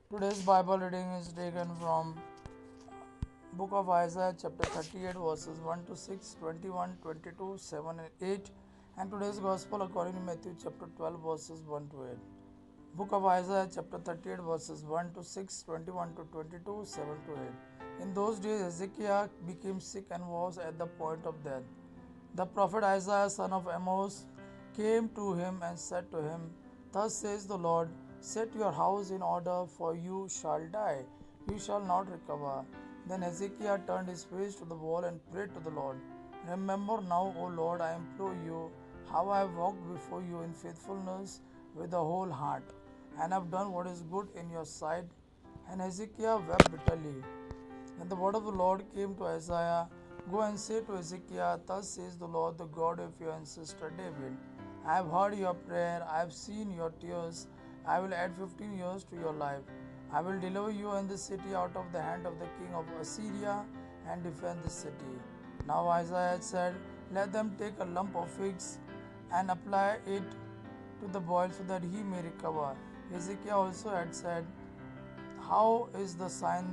Today's Bible reading is taken from Book of Isaiah chapter 38 verses 1 to 6, 21, 22, 7 and 8, and today's Gospel according to Matthew chapter 12 verses 1 to 8. Book of Isaiah chapter 38 verses 1 to 6, 21 to 22, 7 to 8. In those days Hezekiah became sick and was at the point of death. The prophet Isaiah son of Amos came to him and said to him, Thus says the Lord, set your house in order, for you shall die, you shall not recover. Then Hezekiah turned his face to the wall and prayed to the Lord. Remember now, O Lord, I implore you, how I have walked before you in faithfulness with the whole heart, and have done what is good in your sight. And Hezekiah wept bitterly. Then the word of the Lord came to Isaiah, Go and say to Hezekiah, Thus says the Lord, the God of your ancestor David, I have heard your prayer, I have seen your tears, I will add 15 years to your life. I will deliver you and the city out of the hand of the king of Assyria and defend the city. Now Isaiah said, Let them take a lump of figs and apply it to the boil so that he may recover. Hezekiah also had said, How is the sign?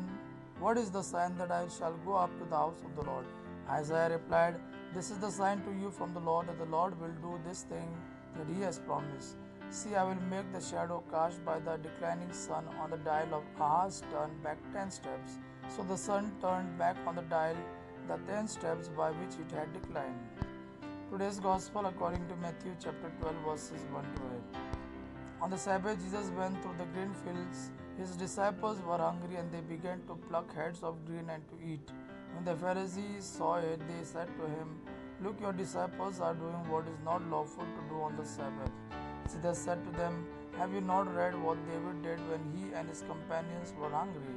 What is the sign that I shall go up to the house of the Lord? Isaiah replied, This is the sign to you from the Lord that the Lord will do this thing that he has promised. See, I will make the shadow cast by the declining sun on the dial of Ahaz turn back 10 steps. So the sun turned back on the dial the 10 steps by which it had declined. Today's Gospel according to Matthew chapter 12 verses 1 to 8. On the Sabbath, Jesus went through the green fields. His disciples were hungry and they began to pluck heads of green and to eat. When the Pharisees saw it, they said to him, Look, your disciples are doing what is not lawful to do on the Sabbath. Jesus said to them, Have you not read what David did when he and his companions were hungry?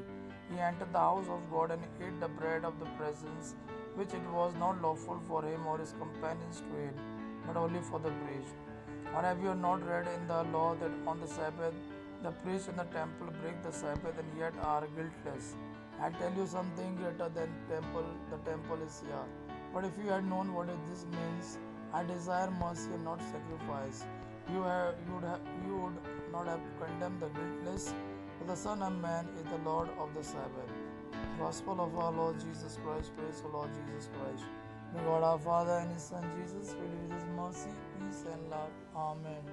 He entered the house of God and ate the bread of the presence, which it was not lawful for him or his companions to eat, but only for the priest. Or have you not read in the law that on the Sabbath the priests in the temple break the Sabbath and yet are guiltless? I tell you something greater than the temple is here. But if you had known what this means, I desire mercy and not sacrifice, you would not have condemned the guiltless, but the Son of Man is the Lord of the Sabbath. Gospel of our Lord Jesus Christ, praise the Lord Jesus Christ. May God our Father and His Son Jesus fill you with His mercy, peace, and love. Amen.